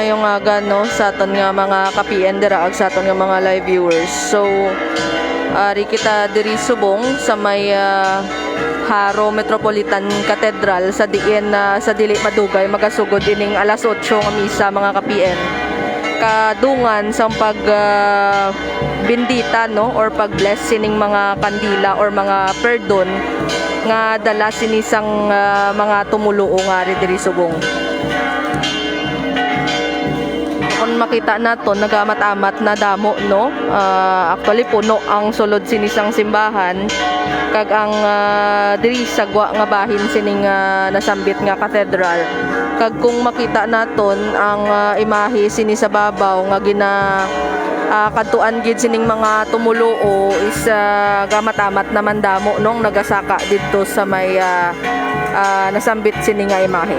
ngayong aga no sa aton nga mga ka-PN dira ag sa aton nga mga live viewers. So ari kita diri subong sa may Haro Metropolitan Cathedral sa diin sa dili madugay magasugod ining alas 8 nga misa mga ka-PN. Kadungan sa pag bendita no or pag-bless sining mga kandila or mga perdon nga dala sinisang mga tumuluo nga diri subong. Kung makita naton nagamat-amat na damo no, actually puno ang sulod sinisang simbahan kag ang diri sagwa nga bahin sining nasambit nga cathedral. Kag kung makita naton ang imahe sini sa babaw nga kadtuan gid sining mga tumuluo is gamat-amat naman damo nung nagasaka didto sa may nasambit sini nga imahe.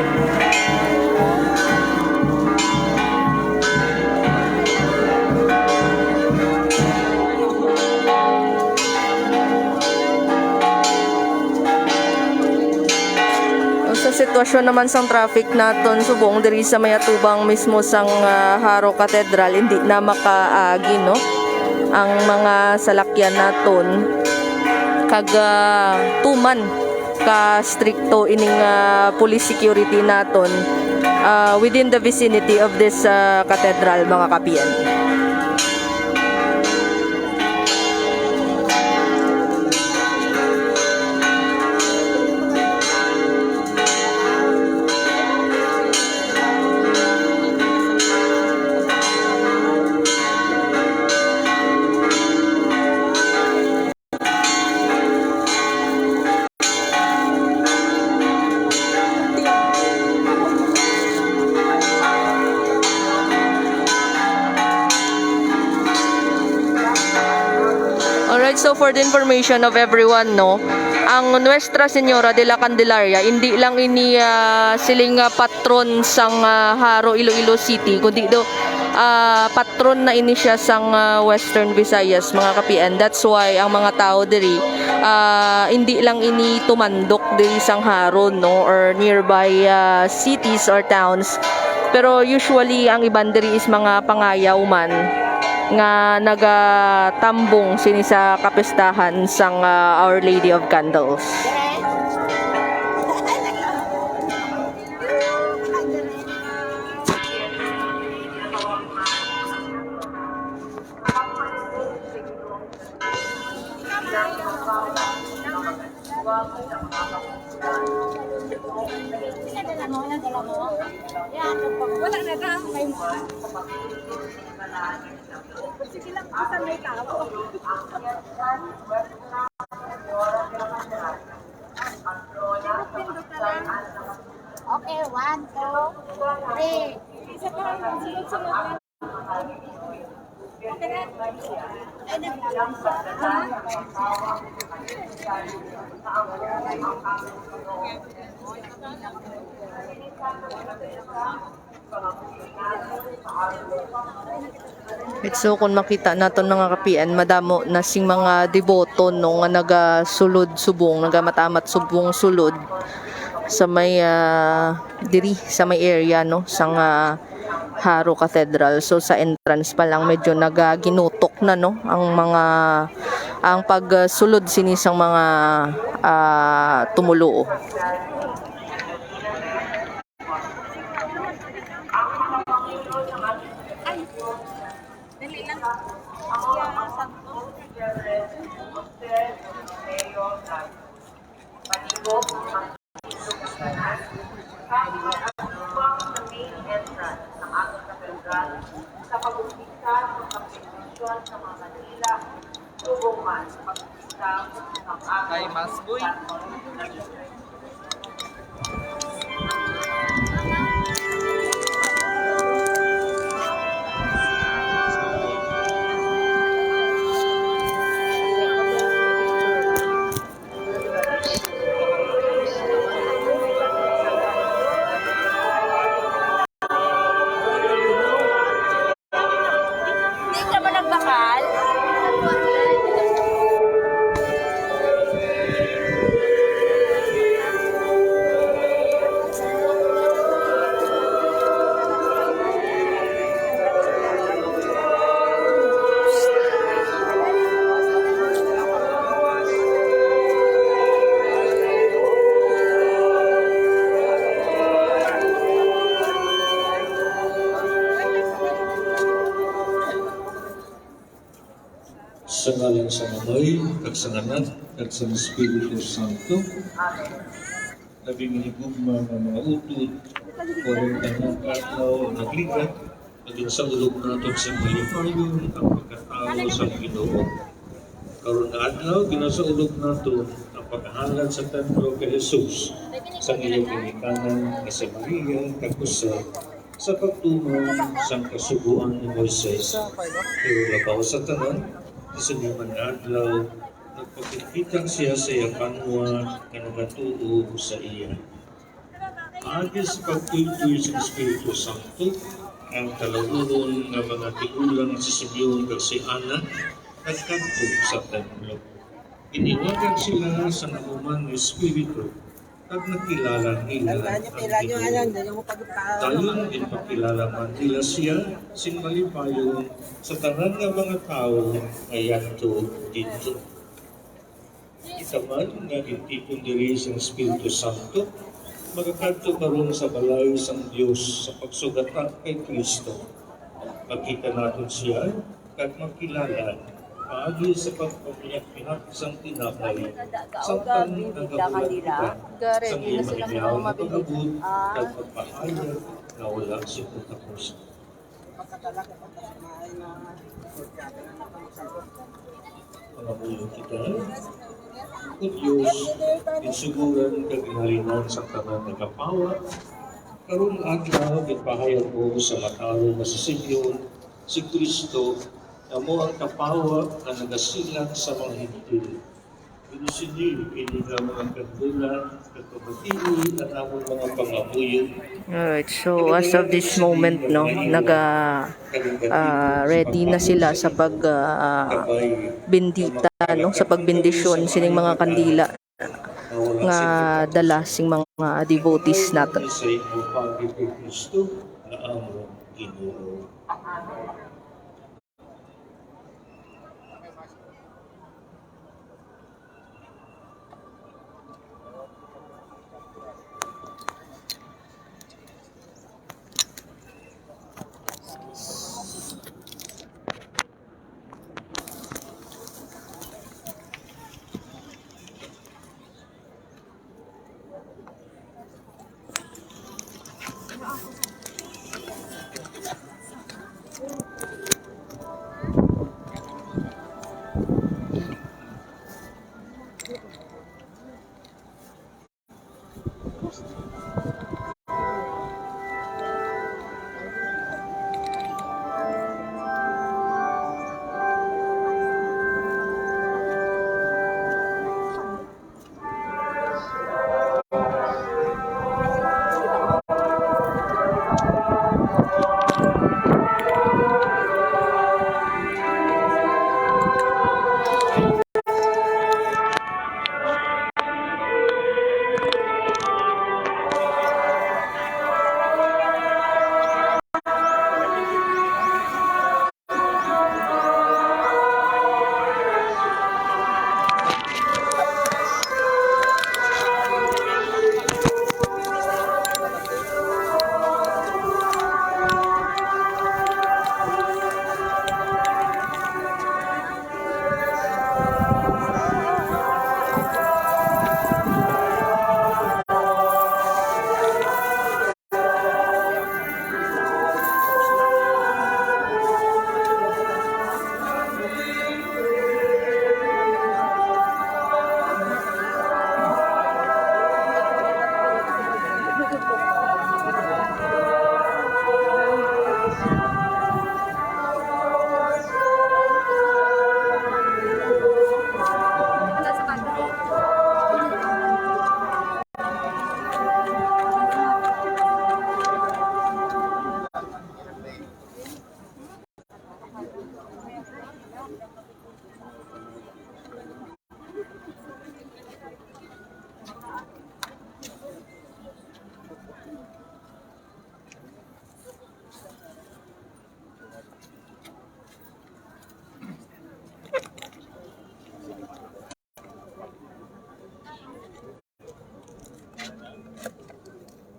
Sa sitwasyon naman sang traffic naton subong diri sa may atubang mismo sang Haro Cathedral hindi na makaagi no ang mga salakyan naton kag tuman ka stricto ining police security naton within the vicinity of this cathedral mga ka-PN. Alright, so for the information of everyone, no, ang Nuestra Señora de la Candelaria, hindi lang ini siling patron sang Haro Iloilo City, kundi do patron na ini siya sang Western Visayas, mga ka-PN. That's why ang mga tao diri hindi lang ini tumandok diri sang Haro, no, or nearby cities or towns. Pero usually ang iban diri is mga pangayaw man nga nagatambong sini sa kapistahan sang Our Lady of Candles. Wala na ka may sige lang isa may tao. Okay, 1, 2, 3. Isa pa lang sunod-sunod. Okay na. Ay na. So kung makita naton mga ka-PN, madamo na sing mga deboto no nga nagasulod subong, nagamatamat subong sulod sa may diri sa may area no sang Haro Cathedral. So sa entrance pa lang medyo nagaginutok na no ang pagsulod sinisang mga tumuluo. Dali lang. Sa pag-umpisa ng pagpensyon sa mga Manila, tubuman sa pag-umpisa ng Kay Masboy. Hindi ka ba nagbakal? sa Mamay, kag sa Anak, kag sa Espiritu Santo. Labing higugma nga mga utod, walang tanong katlaw, nagligat, maging sa ulog natin sa malipayon, ang pagkatao sa Ginoo. Karon na adlaw, ginasaulog nato ang paghahalad sa templo kay Jesus sa iyong ginikanan nga si Maria kag Jose sa pagtuman sa kasuguan ni Moises. Pero labaw sa tanan, sa liman na adlaw, nagpagkikitang siya sa iyang kanwa nga nagatuo sa iya. Agi sa pagtutoy sa Espiritu Santo, ang kalauron ng mga tigulang si Simeon kag si Ana nagkanto sa templo. Iniwagan sila sa nakuman ng Espiritu at nakilala nila ang Ginoo. Dayon ipakilala man nila siya sing malipayon sa tanan nga mga tao ay adto dito. Kita man nga gintipon diri sa Espiritu Santo, magkakadto karon sa balay sang Dios sa pagsugata kay Kristo. Makita natin siya at makilala paagi sa pagpapiyak-pinak sang tinapay sa pangagabulatikan sa iyong maniyaw na pag-abot at pagpahayag na wala si Putapos. Pangabulo kita, o Diyos, insuguran kaginhalinan sa tanang nagapawa, karong adlaw gipahayag mo sa matalo nga si Simeon, si Kristo, na mo ang kapawa na nagasilang sa mga hintil. Pinusinil, hindi ka mga kandula, kagpapatili, at among mga pangabuyo. Alright, so as of this moment, no, ready na sila sa bendita, no, sa pagbendisyon sining mga kandila nga dala sing mga devotees natin. Sa iyong pag-ibig Kristo na among Ginoo.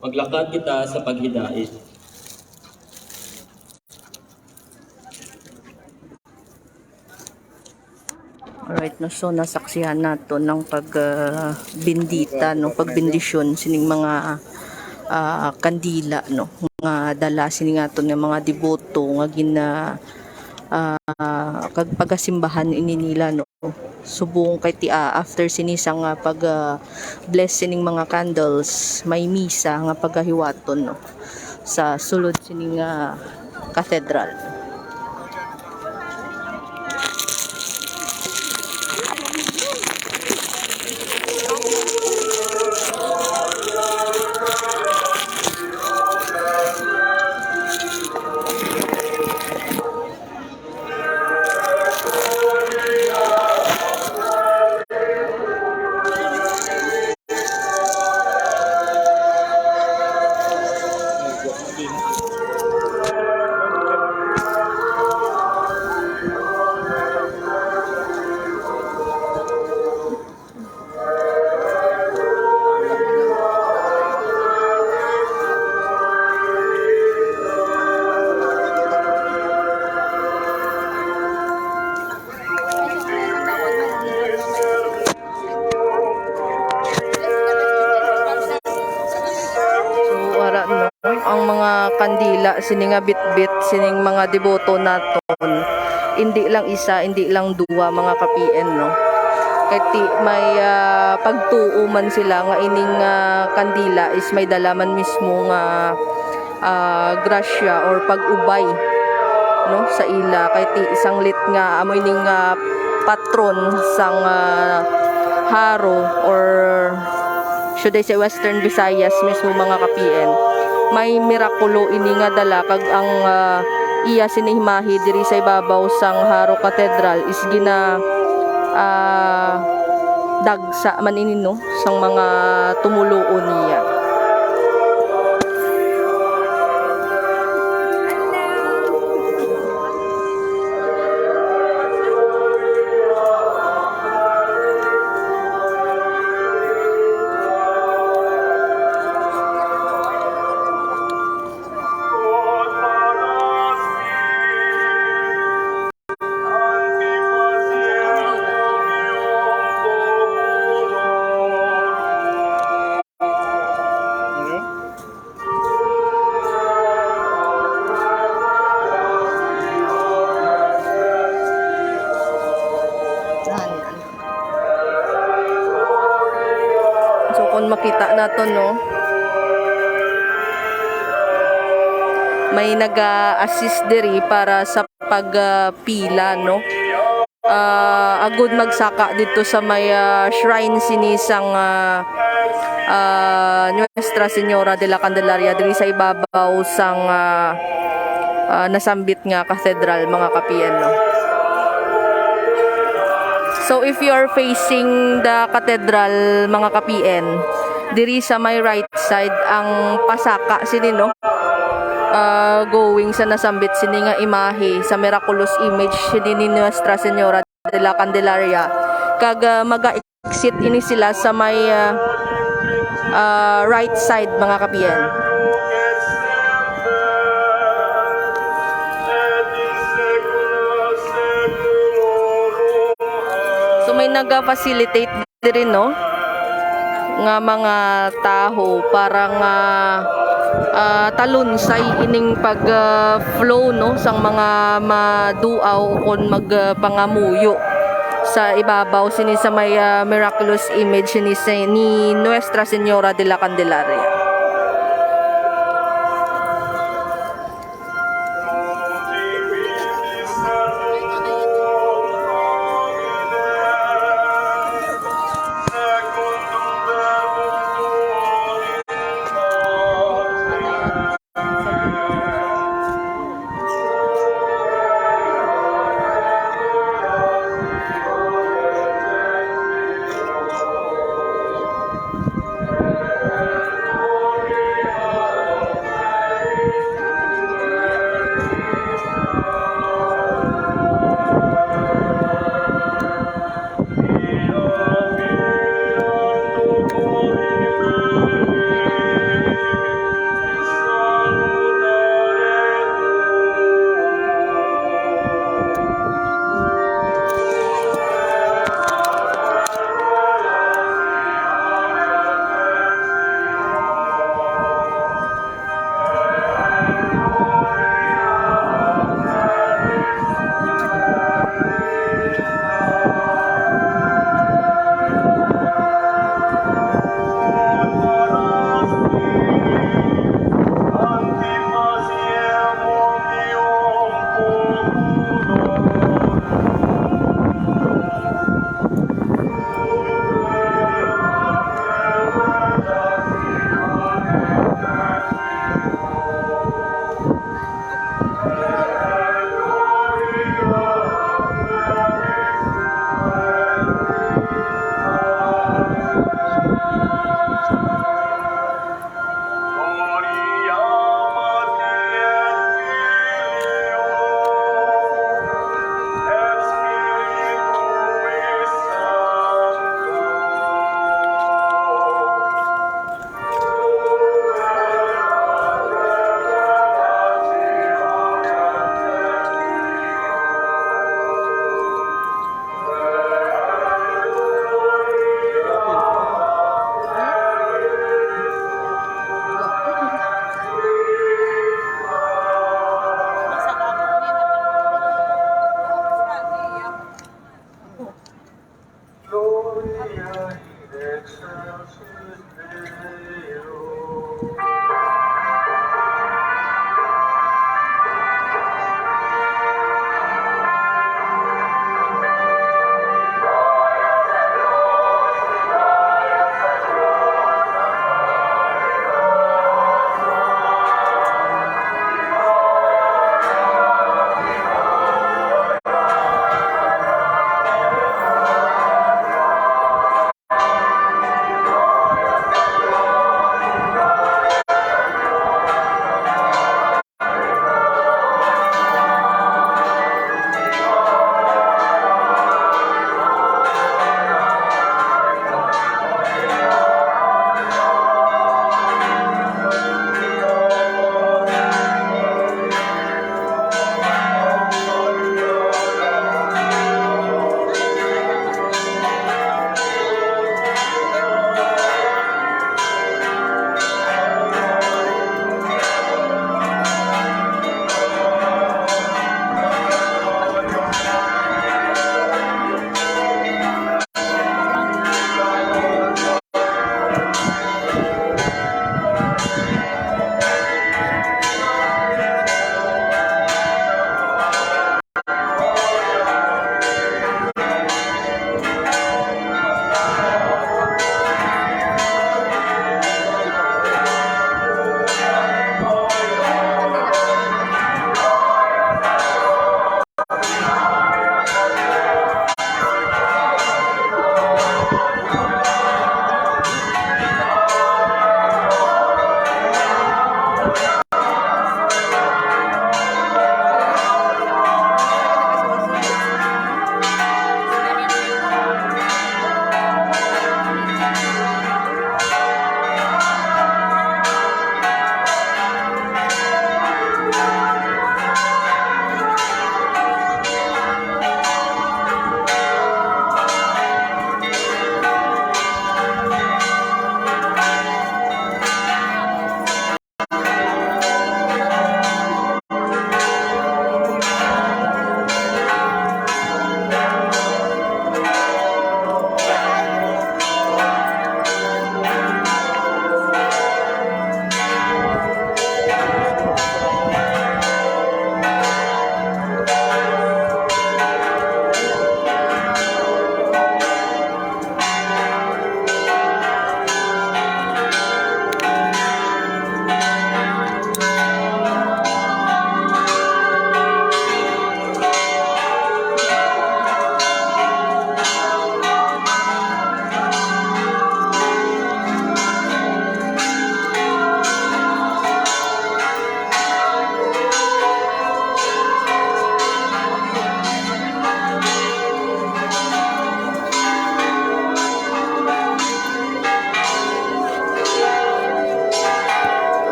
Maglakad kita sa paghidait. Alright, no, so nasaksihan nato ng pagbindita, no, pagbindisyon sining mga kandila, no, nga dala sining aton ng mga deboto nga kag pagasimbahan ini nila, no. Subong kay after sinisang pag bless sining mga candles, may misa nga pagahiwaton, no, sa sulod sining cathedral. Wala, no, ang mga kandila sining nga bitbit sining mga deboto naton, hindi lang isa, hindi lang duwa, mga kapien, no. Kay may pagtuo man sila nga ining kandila is may dalaman mismo nga grasya or pag-ubay, no, sa ila. Kay isang lit nga amo ining patron sang haro, or should I say Western Visayas mismo, mga kapien. May mirakulo ini nga dala kag ang iya sinihimahi diri sa ibabaw sang Haro Cathedral is gina dagsa man ini, no, sang mga tumuluon niya. So kung makita nato, no, may naga-assist diri para sa pagpila, no. Agud magsaka dito sa may shrine sinisang Nuestra Señora de la Candelaria diri sa ibabaw sang nasambit nga cathedral, mga kapien, no. So if you are facing the cathedral, mga kapien, diri sa my right side ang pasaka sini, no, going sa nasambit sini nga imahe sa miraculous image sini ni Nuestra Señora de la Candelaria. Kag maga-exit ini sila sa may right side, mga kapien. So may naga-facilitate diri, no, nga mga taho para nga talunsay ining pag-flow, no, sang mga maduaw kon magpangamuyo sa ibabaw sini sa may miraculous image ni Nuestra Señora de la Candelaria.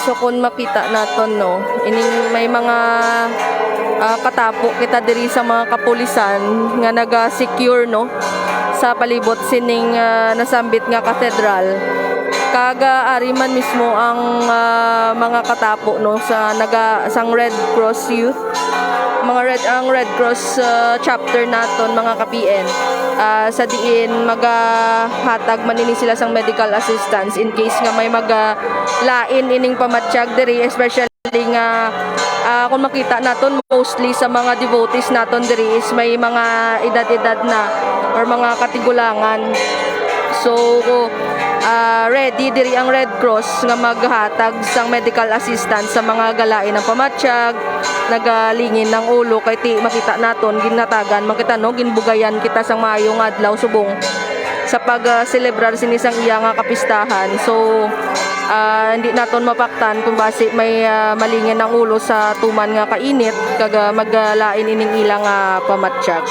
So kung makita naton no, ining may mga katapo kita diri sa mga kapulisan nga naga-secure no sa palibot sining nasambit nga katedral. Kaga ari man mismo ang mga katapo no sa sang Red Cross Youth, ang Red Cross chapter naton mga ka-PN. Sa diin magahatag manini sila sang medical assistance in case nga may lain ining pamatsyag diri, especially nga kung makita naton mostly sa mga devotees naton diri is may mga edad-edad na or mga katigulangan. So ready diri ang Red Cross nga maghatag sang medical assistance sa mga galain ng pamatsyag, nagalingin ng ulo kay ti makita naton ginatagan makita no ginbugayan kita sang maayong adlaw subong sa pag-celebrar sinisang iya nga kapistahan. So hindi naton mapaktan kung base may malingin ng ulo sa tuman nga kainit kaga maglain ining ilang pamatsyag.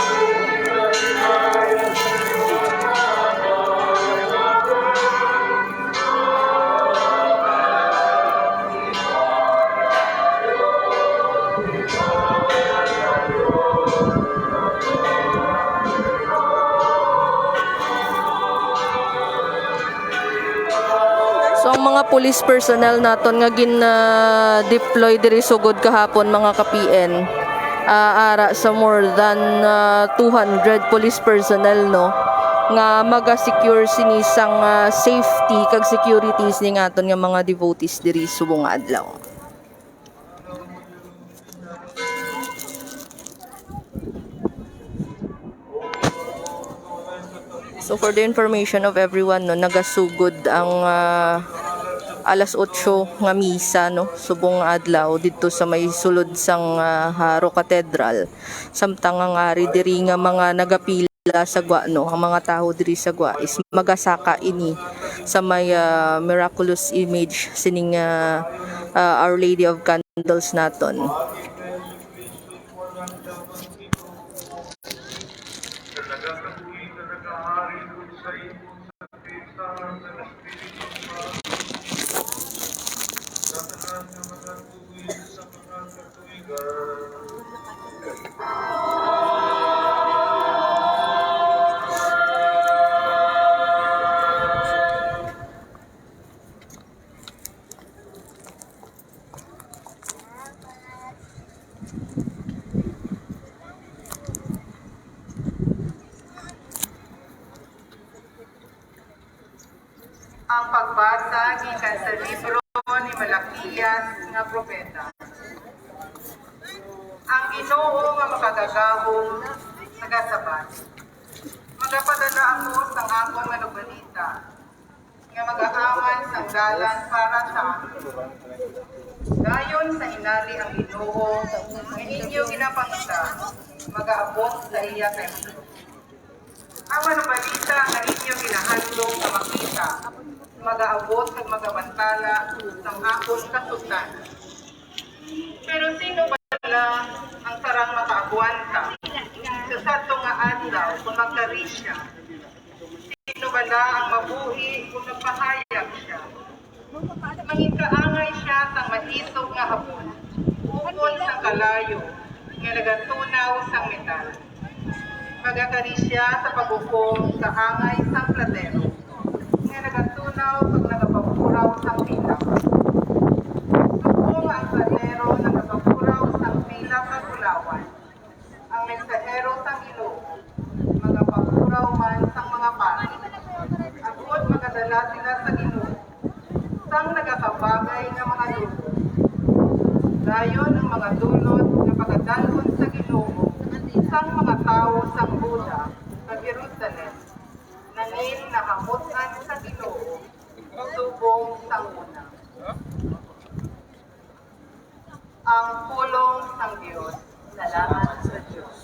So ang mga police personnel naton nga gin-deploy diri sugod kahapon mga ka-PN, ara sa more than 200 police personnel no nga maga-secure sini sang safety kag securities ni aton nga mga devotees diri subong nga adlaw. So for the information of everyone, no, nagasugod ang alas 8 nga misa, no, subong adlaw dito sa may sulod sang Haro Cathedral. Samtang ang ari diri nga mga nagapila sa gwa, no, ang mga tao diri sa gwa is magasaka ini sa may miraculous image sining Our Lady of Candles naton. Ang pagbasa gikan sa libro ni Malakias nga propeta. Ang Ginoo nga makagagahong nagasabat. Magapadala ako sang akong nga nagbalita nga mag-aaman sang dalan para sa amin. Dayon sa hinali ang Ginoo nga inyo ginapangita, mag-aabot sa iya kay Ginoo. Ang manubalita nga inyo ginahandog sa makita, mag-aabot at magabantala ng akong kasugtan. Pero sino ba ang sarang makaagwanta sa sato nga adlaw kung magkari siya? Sino ba ang mabuhi kung nagpahayag siya? Mangikaangay siya sa maisog nga hapon, upon sa kalayo, nga nagatunaw sa metal. Magakari siya sa paghukom sa angay sa platero, nga nagatunaw pag nagapapuraw sa pilak. Kung ang platero nagapapuraw sa pilak at kulawan, ang mensahero sa Ginoo, magapapuraw man sa mga pari. Agod magadala sila sa Ginoo, sang nagakabagay nga mga dulot. Dayon ang mga dulot nga pagadanon sa Ginoo, sang mga tao sang Buda sa Jerusalem, nangin nakamutan sa Ginoo, subong sang una. Ang pulong sang Diyos, salamat sa Diyos.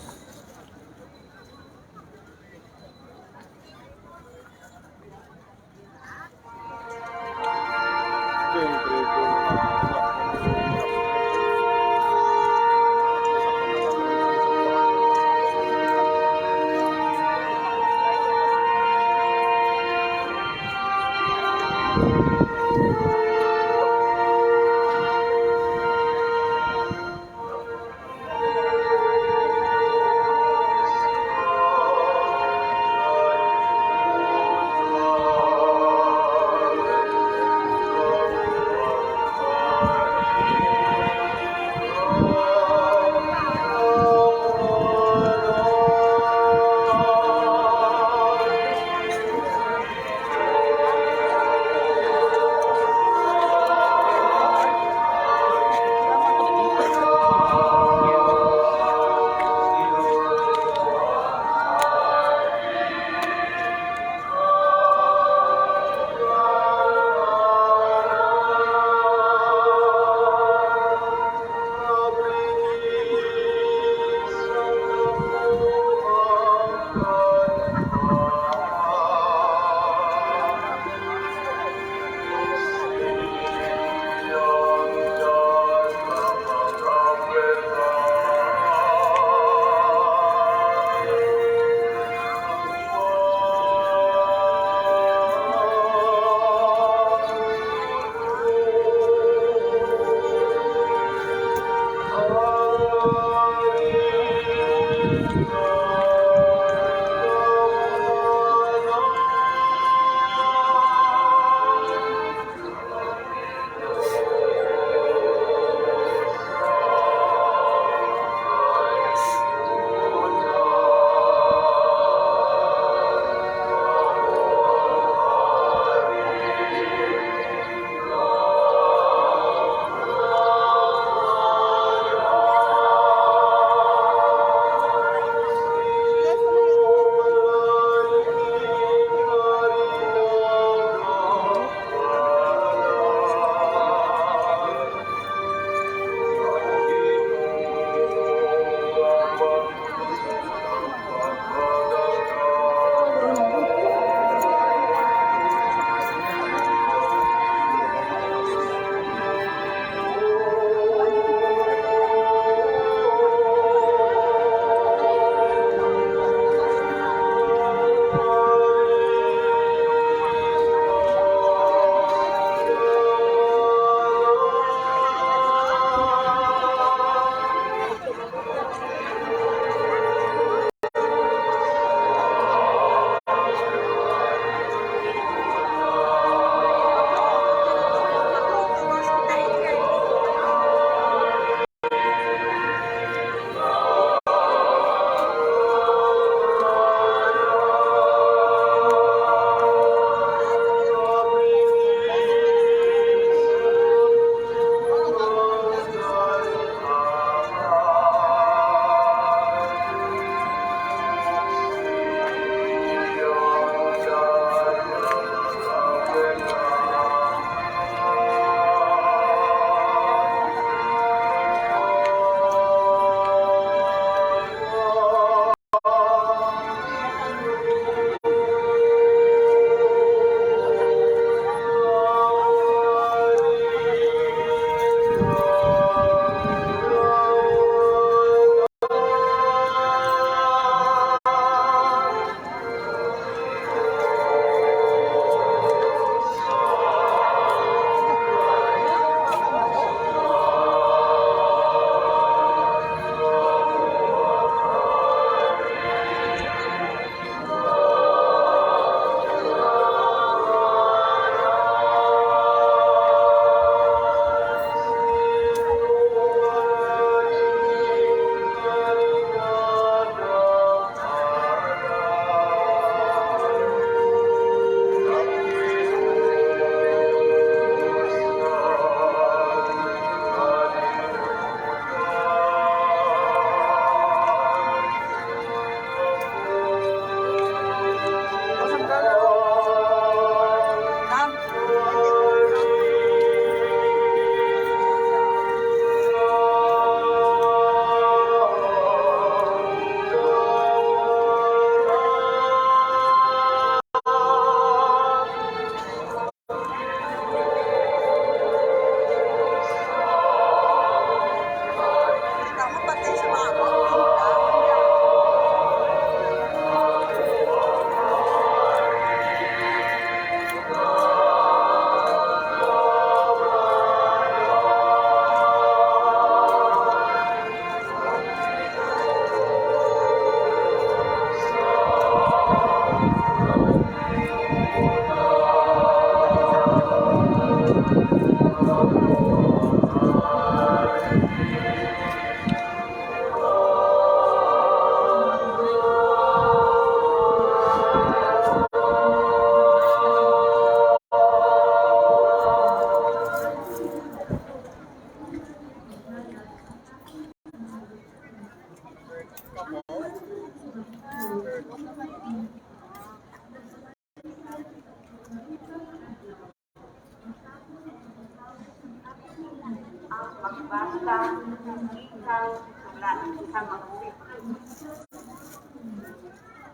sa isang sulat sa mga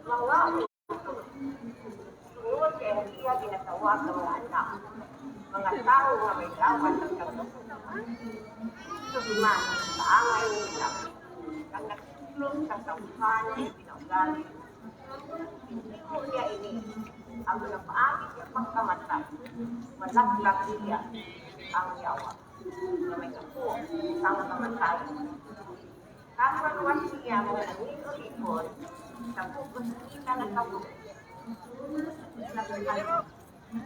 mga tungod kay Maria ginatawag ng mga anak, mga tao na may lawan ng kagustuhan. Subuman sa angay nila, ang nagsiklong sa tauhan ng pinaugali. Hindi ko niya ini, ang napaagit niya pagkamatay, malaklag niya ang yawa na may kapo sa mamatay. Kapaluwas niya mga nangin-ulipon sa bukos kita na kabuk.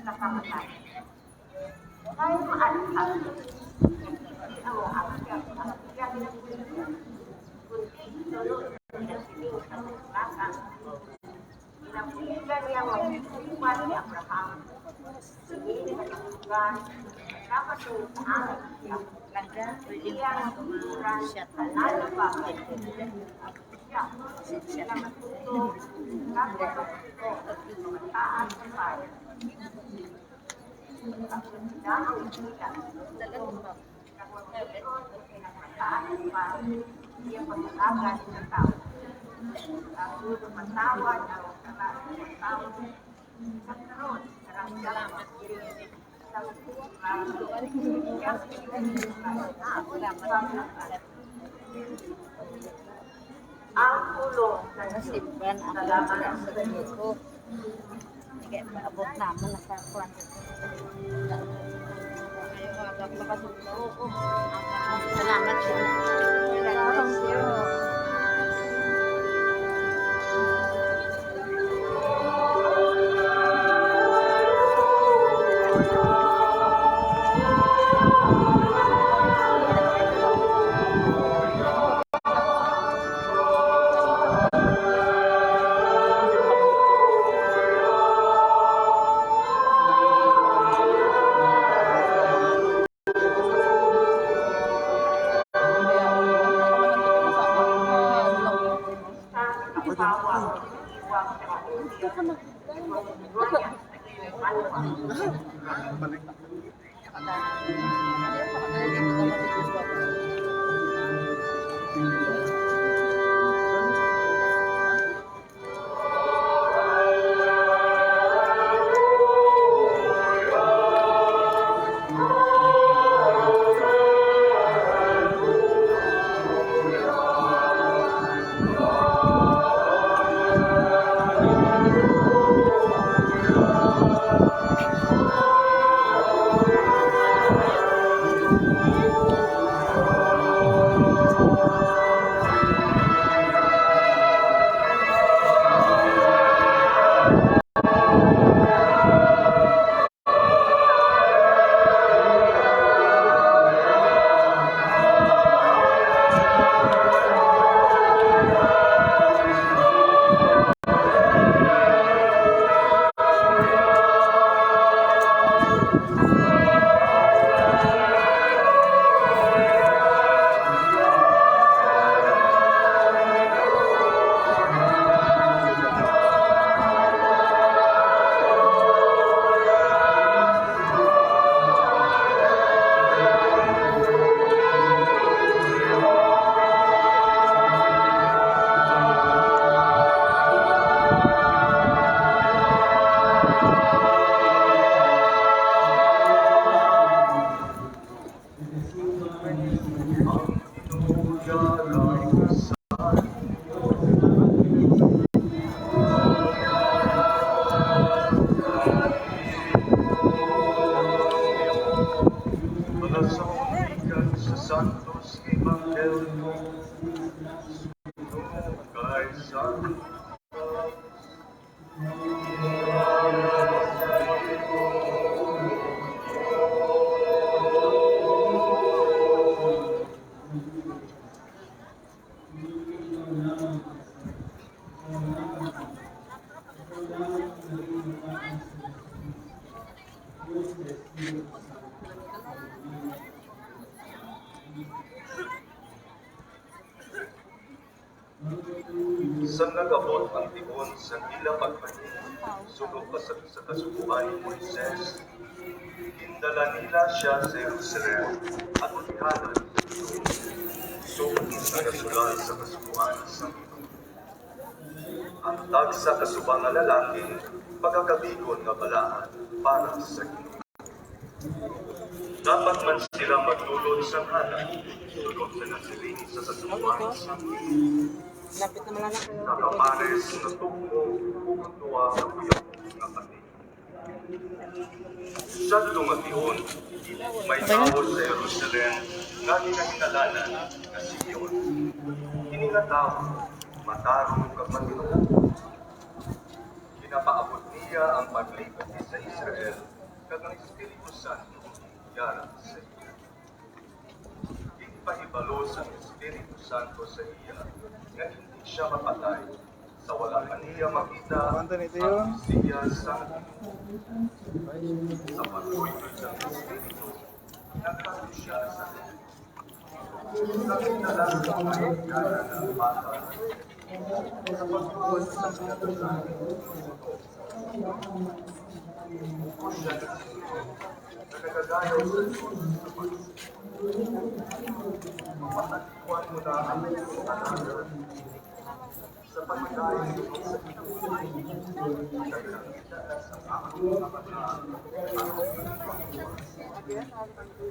Sa kamatay. Kaya maalahan, hindi ang akya ng kulitan, kundi sunod ng siling sa tuklasan. Inapulitan niya magsisimpan ni Abraham. Hindi na katugan, dapat yung saan siya. Iya ang tumuran siya tanalo pa kay siya na matuto, dapat matuto, mataan sa bayan. Ang pinagdahang kita, nagwagayot o pinagmataan sa bayan, siya pagkakagan ng tao. Ang dulo matawad ang kalaan ng tao. Sa karoon, naramdaman ang diri. Ang tulong ng Simpan ang laman sa ganito. Sige, maabot naman nakakuan. Ngayon mga makatulong ko. Salamat siya. Salamat siya. Santos Evangelio kay Santos. Sa nagabot ang tibon sa ila pagpahinga, sulong sa kasubuan ni Moises, indala nila siya sa Jerusalem at ihanan Suot sa kasulan sa kasubuan sa ito. Ang tagsa kasubang nga lalaki, pagkakabigon nga balaan para sa Ginoo. Dapat man sila magtulod sa kanan, tulog sa nasiling sa kasubuan sa ito. Lapit na malalaki. Nakapares na tungo bukod tuwa sa kuyong kapatid. Sa tungatiun, may tao sa Jerusalem nga ginahingalanan na Siyon. Kini nga tao, matarong kapatid. Kinapaabot niya ang paglipat sa Israel kag ang Espiritu Santo yara sa iya. Ipahibalo sa Espiritu Santo sa iya nga hindi siya mapatay sa wala pa niya makita ang siya sa patuloy ng Espiritu nagkaroon siya sa sa kinalang ng yara ng bata sa pagtuon sa pinatulan siya na nagagayaw sa Diyos sa pagtuon mo na ang pagtuon sa pagkain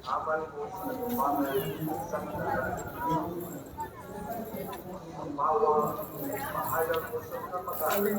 sa amal mo sa pagkain sa ang bawa, mahayag mo sa mga pagkain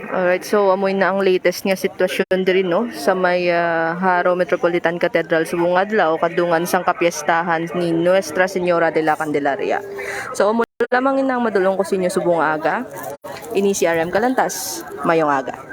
Alright, so amoy na ang latest nga sitwasyon diri no sa may Haro Metropolitan Cathedral subong adlaw kadungan sang kapiestahan ni Nuestra Señora de la Candelaria. So amo lamang inang madulong ko sa inyo subong aga. Ini si RM Kalantas, mayong aga.